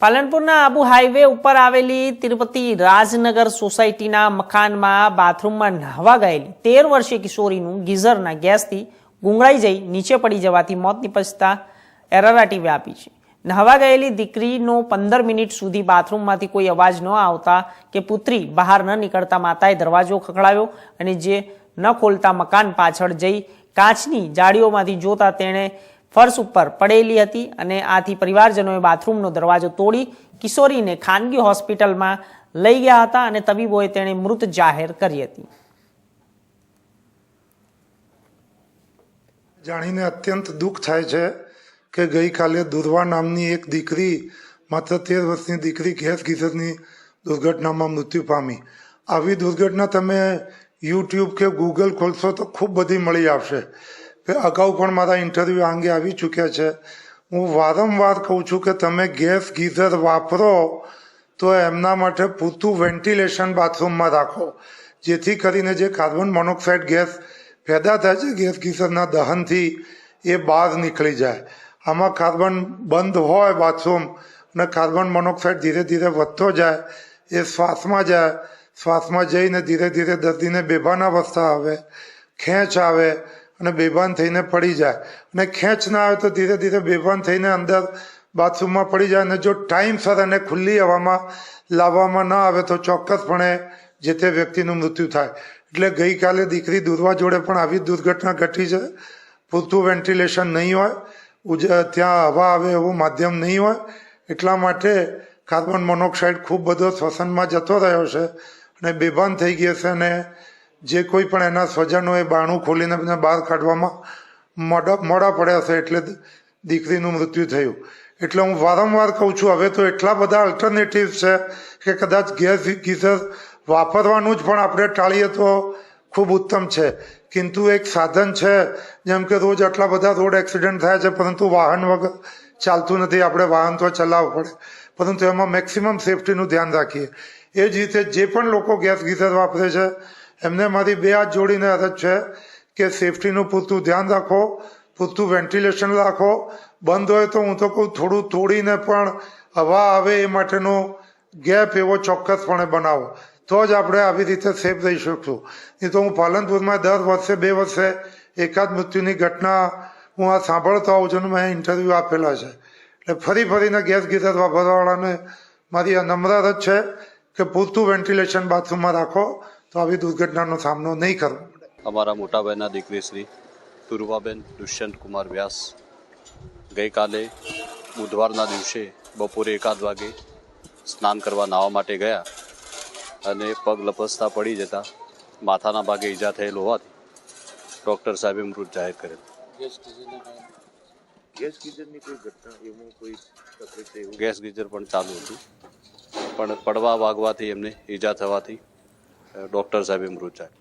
પાલનપુરના Abu highway ઉપર આવેલી તિરુપતિ રાજનગર સોસાયટીના મકાનમાં બાથરૂમમાં નહાવા ગયેલી 13 વર્ષીય કિશોરીનું ગીઝરના ગેસથી ગુંગળાઈ જઈ નીચે પડી જવાથી મોત નિપજતા એરરાટી વ્યાપી છે. નહાવા ગયેલી દીકરીનો 15 મિનિટ સુધી બાથરૂમમાંથી કોઈ અવાજ ન આવતા કે પુત્રી બહાર ન નીકળતા માતાએ દરવાજો ખખડાવ્યો અને જે ન ખોલતા મકાન પાછળ જઈ કાચની જાળીઓમાંથી જોતા તેણે ફર્શ ઉપર પડેલી હતી અને આથી પરિવારજનોએ બાથરૂમનો દરવાજો તોડી કિશોરીને ખાનગી હોસ્પિટલમાં લઈ ગયા હતા અને તબીબોએ તેને મૃત જાહેર કરી હતી. જાણીને અત્યંત દુઃખ થાય છે કે ગઈકાલે દુર્વા નામની એક દીકરી, માત્ર 13 વર્ષની દીકરી ગેસ ગીઝરની દુર્ઘટનામાં મૃત્યુ પામી. આવી દુર્ઘટના તમે યુટ્યુબ કે ગૂગલ ખોલશો તો ખૂબ બધી મળી આવશે. અગાઉ પણ મારા ઇન્ટરવ્યૂ અંગે આવી ચૂક્યા છે. હું વારંવાર કહું છું કે તમે ગેસ ગીઝર વાપરો તો એમના માટે પૂરતું વેન્ટિલેશન બાથરૂમમાં રાખો, જેથી કરીને જે કાર્બન મોનોક્સાઇડ ગેસ પેદા થાય છે ગેસ ગીઝરના દહનથી એ બહાર નીકળી જાય. આમાં કાર્બન બંધ હોય બાથરૂમ અને કાર્બન મોનોક્સાઇડ ધીરે ધીરે વધતો જાય, એ શ્વાસમાં જાય, શ્વાસમાં જઈને ધીરે ધીરે દર્દીને બેભાન અવસ્થા આવે, ખેંચ આવે અને બેભાન થઈને પડી જાય. અને ખેંચ ના આવે તો ધીરે ધીરે બેભાન થઈને અંદર બાથરૂમમાં પડી જાય. અને જો ટાઈમસર અને ખુલ્લી હવામાં લાવવામાં ન આવે તો ચોક્કસપણે જે તે વ્યક્તિનું મૃત્યુ થાય. એટલે ગઈકાલે દીકરી દુર્વા જોડે પણ આવી દુર્ઘટના ઘટી છે. પૂરતું વેન્ટિલેશન નહીં હોય, ત્યાં હવા આવે એવું માધ્યમ નહીં હોય, એટલા માટે કાર્બન મોનોક્સાઇડ ખૂબ બધો શ્વસનમાં જતો રહ્યો છે અને બેભાન થઈ ગયા છે. અને જે કોઈ પણ એના સ્વજનોએ બારણું ખોલીને બહાર કાઢવામાં મોડા પડ્યા છે, એટલે દીકરીનું મૃત્યુ થયું. એટલે હું વારંવાર કહું છું, હવે તો એટલા બધા અલ્ટરનેટિવ છે કે કદાચ ગેસ ગીઝર વાપરવાનું જ પણ આપણે ટાળીએ તો ખૂબ ઉત્તમ છે. કિંતુ એક સાધન છે, જેમ કે રોજ આટલા બધા રોડ એક્સિડન્ટ થાય છે, પરંતુ વાહન વગર ચાલતું નથી. આપણે વાહન તો ચલાવવું પડે, પરંતુ એમાં મેક્સિમમ સેફટીનું ધ્યાન રાખીએ. એ જ રીતે જે પણ લોકો ગેસ ગીઝર વાપરે છે એમને મારી 2 હાથ જોડીને અરજ છે કે સેફટીનું પૂરતું ધ્યાન રાખો, પૂરતું વેન્ટિલેશન રાખો. બંધ હોય તો હું તો કહું થોડું તોડીને પણ હવા આવે એ માટેનો ગેપ એવો ચોક્કસપણે બનાવો, તો જ આપણે આવી રીતે સેફ રહી શકશું. નહીં તો હું પાલનપુરમાં દર વર્ષે 2 વર્ષે એકાદ મૃત્યુની ઘટના હું આ સાંભળતો આવું છું. મેં ઇન્ટરવ્યૂ આપેલા છે. એટલે ફરીને ગેસ ગીઝર વાપરવાવાળાને મારી આ નમ્ર અરજ છે કે પૂરતું વેન્ટિલેશન બાથરૂમમાં રાખો તો આવી દુર્ઘટનાનો સામનો નહીં કરવો પડે. અમારા મોટાભાઈના દીકરી શ્રી તુર્વાબેન દુષ્યંત કુમાર વ્યાસ ગઈકાલે બુધવારના દિવસે બપોરે 1 વાગે સ્નાન કરવા નાહવા માટે ગયા અને પગ લપસતા પડી જતા માથાના ભાગે ઈજા થયેલ હોવાથી ડૉક્ટર સાહેબે મૃત જાહેર કરેલ. ગેસ ગીઝર પણ ચાલુ હતું, પણ પડવા વાગવાથી એમને ઈજા થવાથી ડૉક્ટર સાહેબે મૃત જાહેર.